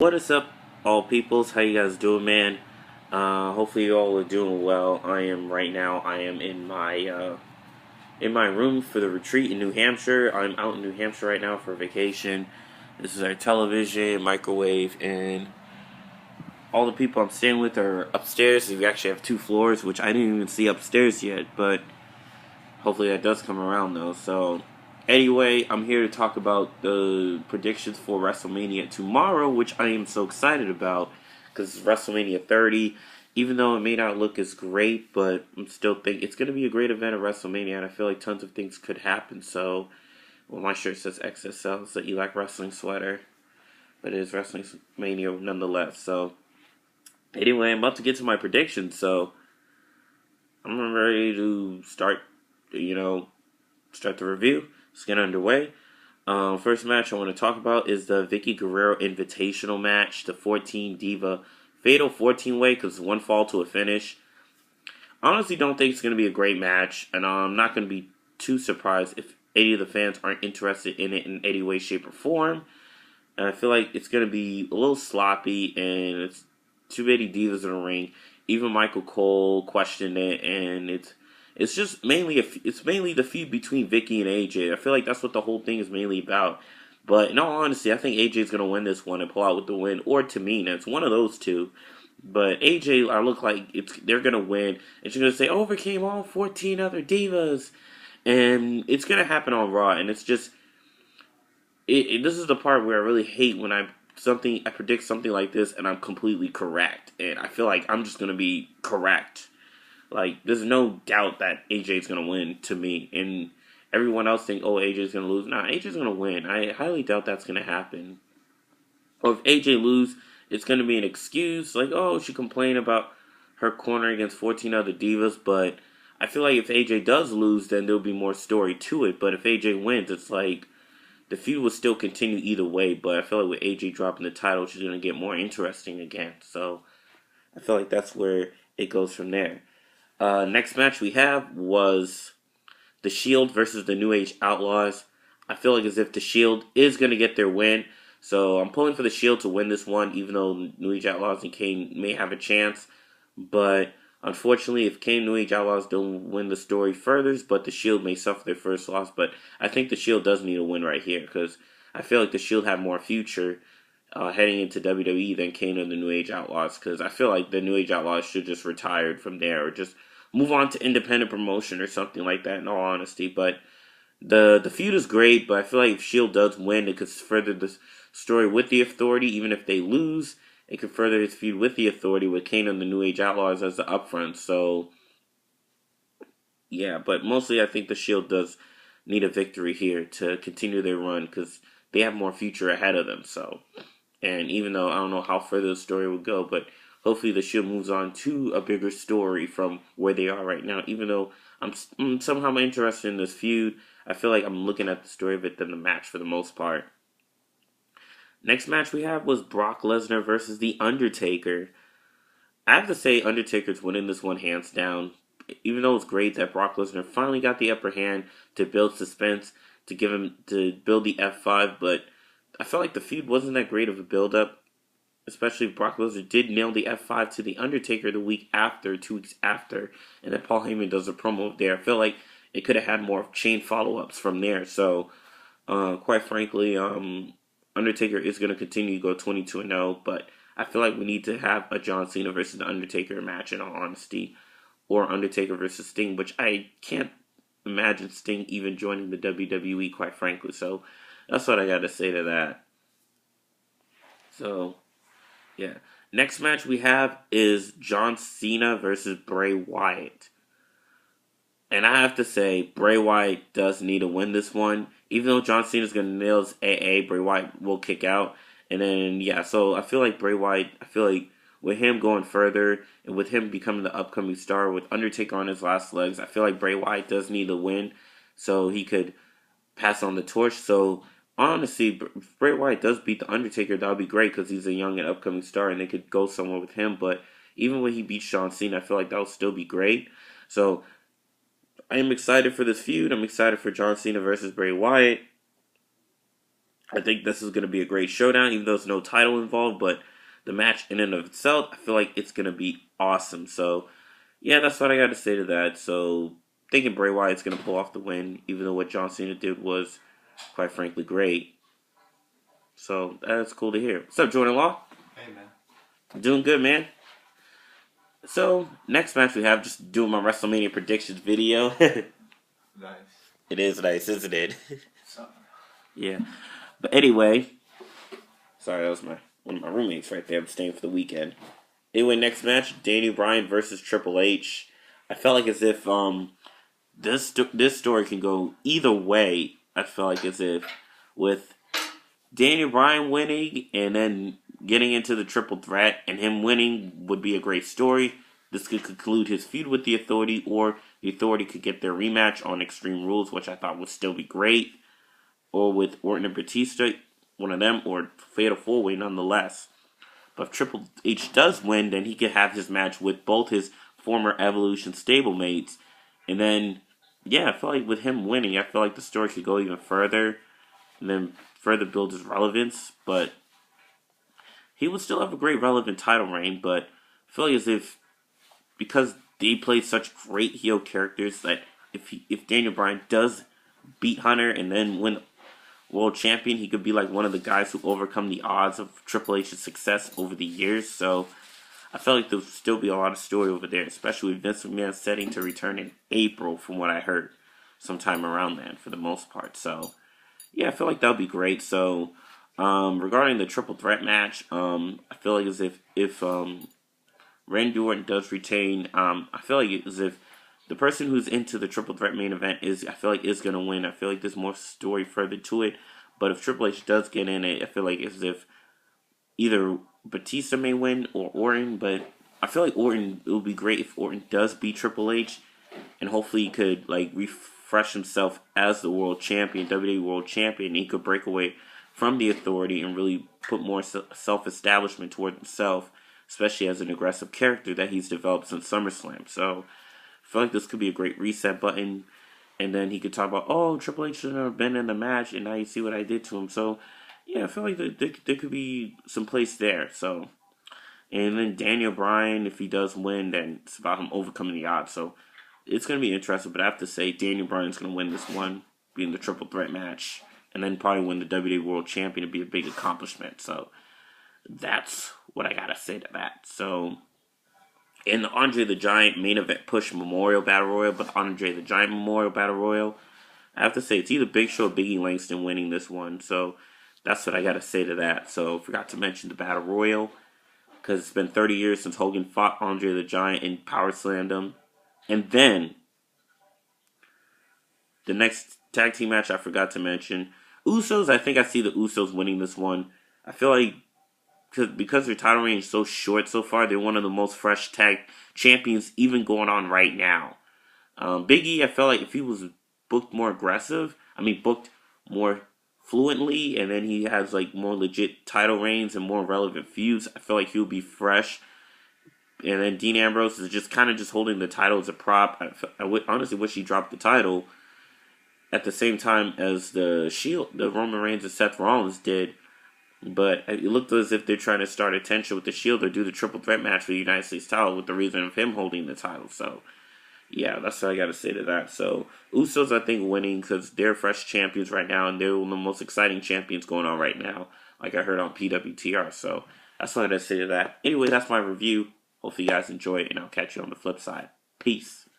What is up, all peoples? How you guys doing, man? Hopefully you all are doing well. I am right now. I am in my room for the retreat in New Hampshire. I'm out in New Hampshire right now for vacation. This is our television, microwave, and all the people I'm staying with are upstairs. We actually have 2 floors, which I didn't even see upstairs yet, but hopefully that does come around though. So anyway, I'm here to talk about the predictions for WrestleMania tomorrow, which I am so excited about because it's WrestleMania 30. Even though it may not look as great, but I'm still think it's going to be a great event at WrestleMania, and I feel like tons of things could happen. So, well, my shirt says XSL, it's the Elite Wrestling sweater, but it is WrestleMania nonetheless. So, anyway, I'm about to get to my predictions. So, I'm ready to start. Start the review. Let's get underway. First match I want to talk about is the Vickie Guerrero Invitational match, the 14 Diva Fatal 14-way, because one fall to a finish. I honestly don't think it's going to be a great match, and I'm not going to be too surprised if any of the fans aren't interested in it in any way, shape, or form. And I feel like it's going to be a little sloppy, and it's too many divas in the ring. Even Michael Cole questioned it, and it's just mainly the feud between Vickie and AJ. I feel like that's what the whole thing is mainly about. But in all honesty, I think AJ is going to win this one and pull out with the win, or Tamina. It's one of those two. But AJ, I look like they're going to win. And she's going to say, overcame all 14 other divas. And it's going to happen on Raw. And it's just, this is the part where I really hate when I predict something like this and I'm completely correct. And I feel like I'm just going to be correct. Like, there's no doubt that AJ's going to win to me. And everyone else think, oh, AJ's going to lose. Nah, AJ's going to win. I highly doubt that's going to happen. Or if AJ lose, it's going to be an excuse. Like, oh, she complained about her corner against 14 other divas. But I feel like if AJ does lose, then there'll be more story to it. But if AJ wins, it's like the feud will still continue either way. But I feel like with AJ dropping the title, she's going to get more interesting again. So I feel like that's where it goes from there. Next match we have was the Shield versus the New Age Outlaws. I feel like as if the Shield is going to get their win. So I'm pulling for the Shield to win this one, even though New Age Outlaws and Kane may have a chance. But unfortunately, if Kane and New Age Outlaws don't win the story furthers, but the Shield may suffer their first loss. But I think the Shield does need a win right here because I feel like the Shield have more future heading into WWE than Kane and the New Age Outlaws, because I feel like the New Age Outlaws should just retire from there or just move on to independent promotion or something like that, in all honesty. But the feud is great, but I feel like if Shield does win, it could further the story with the Authority. Even if they lose, it could further his feud with the Authority with Kane and the New Age Outlaws as the upfront. So, yeah, but mostly I think the Shield does need a victory here to continue their run because they have more future ahead of them. So, and even though I don't know how further the story will go, but hopefully the Shield moves on to a bigger story from where they are right now. Even though I'm somehow interested in this feud, I feel like I'm looking at the story of it than the match for the most part. Next match we have was Brock Lesnar versus The Undertaker. I have to say Undertaker's winning this one hands down. Even though it's great that Brock Lesnar finally got the upper hand to build suspense, to build the F5, but I felt like the feud wasn't that great of a build up. Especially if Brock Lesnar did nail the F5 to The Undertaker the week after, 2 weeks after, and then Paul Heyman does a promo there. I feel like it could have had more chain follow-ups from there. So, quite frankly, Undertaker is going to continue to go 22-0, but I feel like we need to have a John Cena versus The Undertaker match, in all honesty, or Undertaker versus Sting, which I can't imagine Sting even joining the WWE, quite frankly. So, that's what I got to say to that. So, yeah. Next match we have is John Cena versus Bray Wyatt. And I have to say, Bray Wyatt does need to win this one. Even though John Cena is going to nail his AA, Bray Wyatt will kick out. And then, yeah, so I feel like Bray Wyatt, with him going further, and with him becoming the upcoming star, with Undertaker on his last legs, I feel like Bray Wyatt does need to win so he could pass on the torch. So, honestly, if Bray Wyatt does beat The Undertaker, that would be great because he's a young and upcoming star and they could go somewhere with him. But even when he beats John Cena, I feel like that would still be great. So, I am excited for this feud. I'm excited for John Cena versus Bray Wyatt. I think this is going to be a great showdown, even though there's no title involved. But the match in and of itself, I feel like it's going to be awesome. So, yeah, that's what I got to say to that. So, thinking Bray Wyatt's going to pull off the win, even though what John Cena did was, quite frankly, great. So, that's cool to hear. What's up, Jordan Law? Hey, man. Doing good, man. So, next match we have, just doing my WrestleMania predictions video. Nice. It is nice, isn't it? So, Yeah. But anyway, sorry, that was one of my roommates right there. I'm staying for the weekend. Anyway, next match, Bryan versus Triple H. I felt like as if this story can go either way. I felt like as if with Bryan winning and then getting into the triple threat and him winning would be a great story. This could conclude his feud with the Authority, or the Authority could get their rematch on Extreme Rules, which I thought would still be great. Or with Orton and Batista, one of them, or Fatal 4-Way nonetheless. But if Triple H does win, then he could have his match with both his former Evolution stablemates. And then, yeah, I feel like with him winning, I feel like the story could go even further. And then further build his relevance. But he would still have a great relevant title reign. But I feel like as if, because they played such great heel characters, that if Daniel Bryan does beat Hunter and then win world champion, he could be like one of the guys who overcome the odds of Triple H's success over the years. So I felt like there would still be a lot of story over there, especially with Vince McMahon setting to return in April, from what I heard, sometime around then for the most part. So yeah, I feel like that would be great. So regarding the triple threat match, I feel like as if Randy Orton does retain, I feel like as if the person who's into the triple threat main event I feel like is going to win. I feel like there's more story further to it. But if Triple H does get in it, I feel like as if either Batista may win or Orton. But I feel like Orton, it would be great if Orton does beat Triple H. And hopefully he could like refresh himself as the world champion, WWE world champion. He could break away from the Authority and really put more self-establishment toward himself, especially as an aggressive character that he's developed since SummerSlam. So I feel like this could be a great reset button. And then he could talk about, oh, Triple H should have been in the match, and now you see what I did to him. So, yeah, I feel like there could be some place there. So, and then Daniel Bryan, if he does win, then it's about him overcoming the odds. So, it's going to be interesting. But I have to say, Daniel Bryan's going to win this one, being the triple threat match. And then probably win the WWE World Champion to be a big accomplishment. So, that's what I got to say to that. So, in the Andre the Giant main event push Memorial Battle Royal, but Andre the Giant Memorial Battle Royal, I have to say it's either Big Show or Biggie Langston winning this one. So that's what I got to say to that. So forgot to mention the Battle Royal, because it's been 30 years since Hogan fought Andre the Giant and power slammed him. And then the next tag team match I forgot to mention, Usos. I think I see the Usos winning this one. I feel like because their title reign is so short so far, they're one of the most fresh tag champions even going on right now. Big E, I felt like if he was booked more aggressive, booked more fluently, and then he has like more legit title reigns and more relevant feuds, I feel like he'll be fresh. And then Dean Ambrose is just kind of just holding the title as a prop. I would honestly wish he dropped the title at the same time as the Shield, the Roman Reigns and Seth Rollins did. But it looked as if they're trying to start a tension with the Shield or do the triple threat match for the United States title with the reason of him holding the title. So, yeah, that's what I got to say to that. So, Usos, I think, winning because they're fresh champions right now, and they're one of the most exciting champions going on right now, like I heard on PWTR. So, that's what I got to say to that. Anyway, that's my review. Hopefully you guys enjoy it, and I'll catch you on the flip side. Peace.